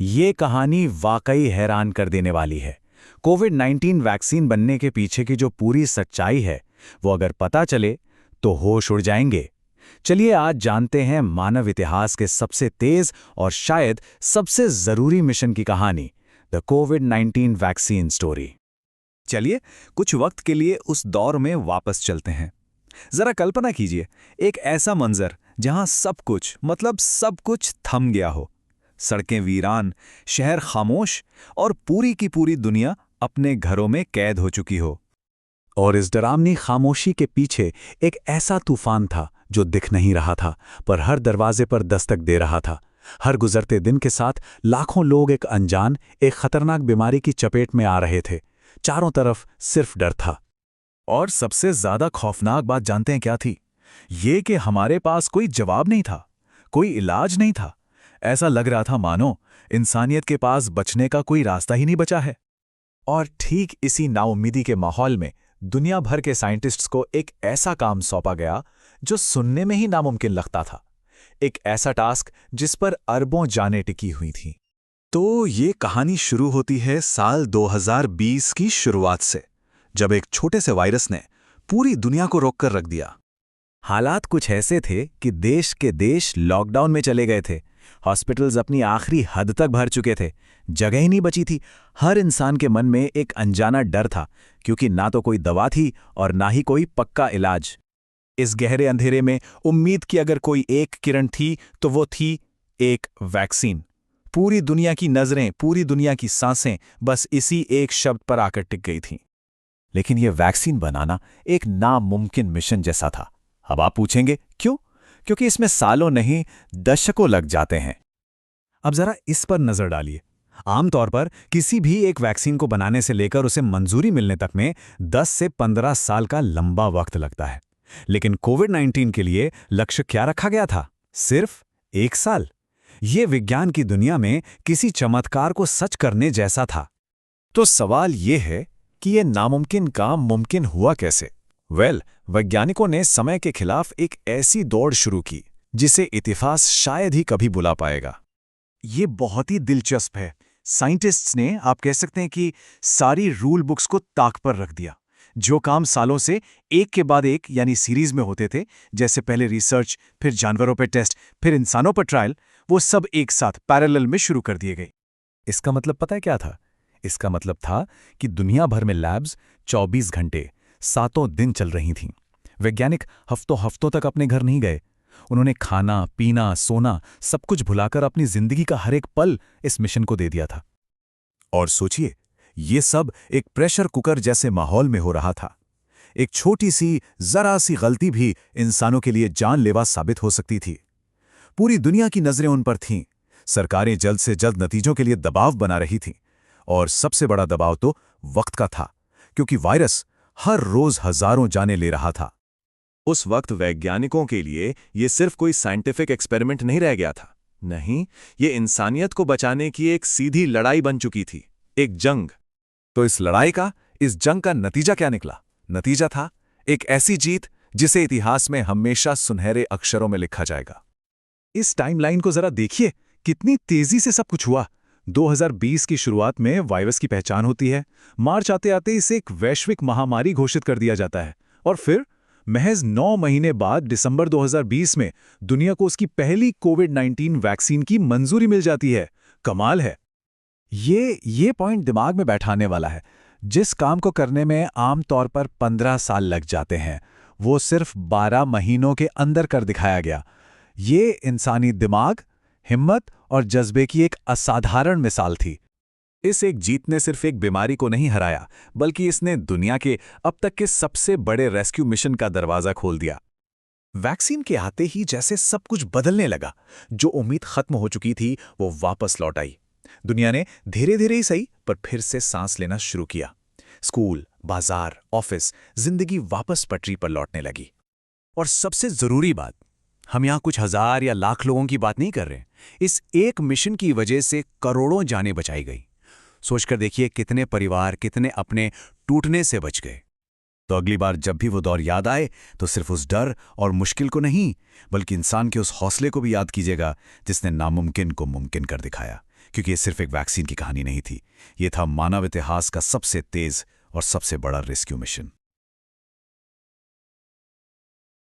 ये कहानी वाकई हैरान कर देने वाली है। कोविड-19 वैक्सीन बनने के पीछे की जो पूरी सच्चाई है, वो अगर पता चले तो होश उड़ जाएंगे। चलिए आज जानते हैं मानव इतिहास के सबसे तेज और शायद सबसे जरूरी मिशन की कहानी, द कोविड-19 वैक्सीन स्टोरी। चलिए कुछ वक्त के लिए उस दौर में वापस चलते हैं। जरा कल्पना कीजिए, एक ऐसा मंजर जहां सब कुछ मतलब सब कुछ थम गया हो। सड़कें वीरान, शहर खामोश और पूरी की पूरी दुनिया अपने घरों में कैद हो चुकी हो। और इस डरावनी खामोशी के पीछे एक ऐसा तूफान था जो दिख नहीं रहा था, पर हर दरवाजे पर दस्तक दे रहा था। हर गुजरते दिन के साथ लाखों लोग एक अनजान, एक खतरनाक बीमारी की चपेट में आ रहे थे। चारों तरफ सिर्फ डर था। और सबसे ज्यादा खौफनाक बात जानते हैं क्या थी? ये कि हमारे पास कोई जवाब नहीं था, कोई इलाज नहीं था। ऐसा लग रहा था मानो इंसानियत के पास बचने का कोई रास्ता ही नहीं बचा है। और ठीक इसी नाउम्मीदी के माहौल में दुनिया भर के साइंटिस्ट्स को एक ऐसा काम सौंपा गया जो सुनने में ही नामुमकिन लगता था। एक ऐसा टास्क जिस पर अरबों जानें टिकी हुई थीं। तो ये कहानी शुरू होती है साल 2020 की शुरुआत से, जब एक छोटे से वायरस ने पूरी दुनिया को रोक कर रख दिया। हालात कुछ ऐसे थे कि देश के देश लॉकडाउन में चले गए थे। हॉस्पिटल्स अपनी आखिरी हद तक भर चुके थे, जगह ही नहीं बची थी। हर इंसान के मन में एक अनजाना डर था, क्योंकि ना तो कोई दवा थी और ना ही कोई पक्का इलाज। इस गहरे अंधेरे में उम्मीद की अगर कोई एक किरण थी तो वो थी एक वैक्सीन। पूरी दुनिया की नजरें, पूरी दुनिया की सांसें बस इसी एक शब्द पर आकर टिक गई थीं। लेकिन यह वैक्सीन बनाना एक नामुमकिन मिशन जैसा था। अब आप पूछेंगे क्यों? क्योंकि इसमें सालों नहीं दशकों लग जाते हैं। अब जरा इस पर नजर डालिए। आमतौर पर किसी भी एक वैक्सीन को बनाने से लेकर उसे मंजूरी मिलने तक में 10 से 15 साल का लंबा वक्त लगता है। लेकिन कोविड-19 के लिए लक्ष्य क्या रखा गया था? सिर्फ 1 साल। ये विज्ञान की दुनिया में किसी चमत्कार को सच करने जैसा था। तो सवाल ये है कि ये नामुमकिन काम मुमकिन हुआ कैसे? वैज्ञानिकों ने समय के खिलाफ एक ऐसी दौड़ शुरू की जिसे इतिहास शायद ही कभी बुला पाएगा। ये बहुत ही दिलचस्प है। साइंटिस्ट्स ने, आप कह सकते हैं कि, सारी रूल बुक्स को ताक पर रख दिया। जो काम सालों से एक के बाद एक यानी सीरीज में होते थे, जैसे पहले रिसर्च, फिर जानवरों पर टेस्ट, फिर इंसानों पर ट्रायल, वो सब एक साथ पैरेलल में शुरू कर दिए गए। इसका मतलब पता है क्या था? इसका मतलब था कि दुनिया भर में लैब्स 24 घंटे, 7 दिन चल रही थीं। वैज्ञानिक हफ्तों हफ्तों तक अपने घर नहीं गए। उन्होंने खाना, पीना, सोना सब कुछ भुलाकर अपनी जिंदगी का हर एक पल इस मिशन को दे दिया था। और सोचिए, ये सब एक प्रेशर कुकर जैसे माहौल में हो रहा था। एक छोटी सी, जरा सी गलती भी इंसानों के लिए जानलेवा साबित हो सकती थी। पूरी दुनिया की नजरें उन पर थीं। सरकारें जल्द से जल्द नतीजों के लिए दबाव बना रही थीं। और सबसे बड़ा दबाव तो वक्त का था, क्योंकि वायरस हर रोज हजारों जानें ले रहा था। उस वक्त वैज्ञानिकों के लिए यह सिर्फ कोई साइंटिफिक एक्सपेरिमेंट नहीं रह गया था। नहीं, ये इंसानियत को बचाने की एक सीधी लड़ाई बन चुकी थी, एक जंग। तो इस लड़ाई का, इस जंग का नतीजा क्या निकला? नतीजा था एक ऐसी जीत जिसे इतिहास में हमेशा सुनहरे अक्षरों में लिखा जाएगा। इस टाइमलाइन को जरा देखिए, कितनी तेजी से सब कुछ हुआ। 2020 की शुरुआत में वायरस की पहचान होती है। मार्च आते आते इसे एक वैश्विक महामारी घोषित कर दिया जाता है। और फिर महज 9 महीने बाद दिसंबर 2020 में दुनिया को उसकी पहली कोविड-19 वैक्सीन की मंजूरी मिल जाती है। कमाल है। ये पॉइंट दिमाग में बैठाने वाला है। जिस काम को करने में आमतौर पर 15 साल लग जाते हैं, वो सिर्फ 12 महीनों के अंदर कर दिखाया गया। ये इंसानी दिमाग, हिम्मत और जज्बे की एक असाधारण मिसाल थी। इस एक जीत ने सिर्फ एक बीमारी को नहीं हराया, बल्कि इसने दुनिया के अब तक के सबसे बड़े रेस्क्यू मिशन का दरवाजा खोल दिया। वैक्सीन के आते ही जैसे सब कुछ बदलने लगा। जो उम्मीद खत्म हो चुकी थी वो वापस लौट आई। दुनिया ने धीरे धीरे ही सही, पर फिर से सांस लेना शुरू किया। स्कूल, बाजार, ऑफिस, जिंदगी वापस पटरी पर लौटने लगी। और सबसे जरूरी बात, हम यहां कुछ हजार या लाख लोगों की बात नहीं कर रहे। इस एक मिशन की वजह से करोड़ों जानें बचाई गई। सोचकर देखिए, कितने परिवार, कितने अपने टूटने से बच गए। तो अगली बार जब भी वो दौर याद आए, तो सिर्फ उस डर और मुश्किल को नहीं, बल्कि इंसान के उस हौसले को भी याद कीजिएगा जिसने नामुमकिन को मुमकिन कर दिखाया। क्योंकि ये सिर्फ एक वैक्सीन की कहानी नहीं थी, ये था मानव इतिहास का सबसे तेज और सबसे बड़ा रेस्क्यू मिशन।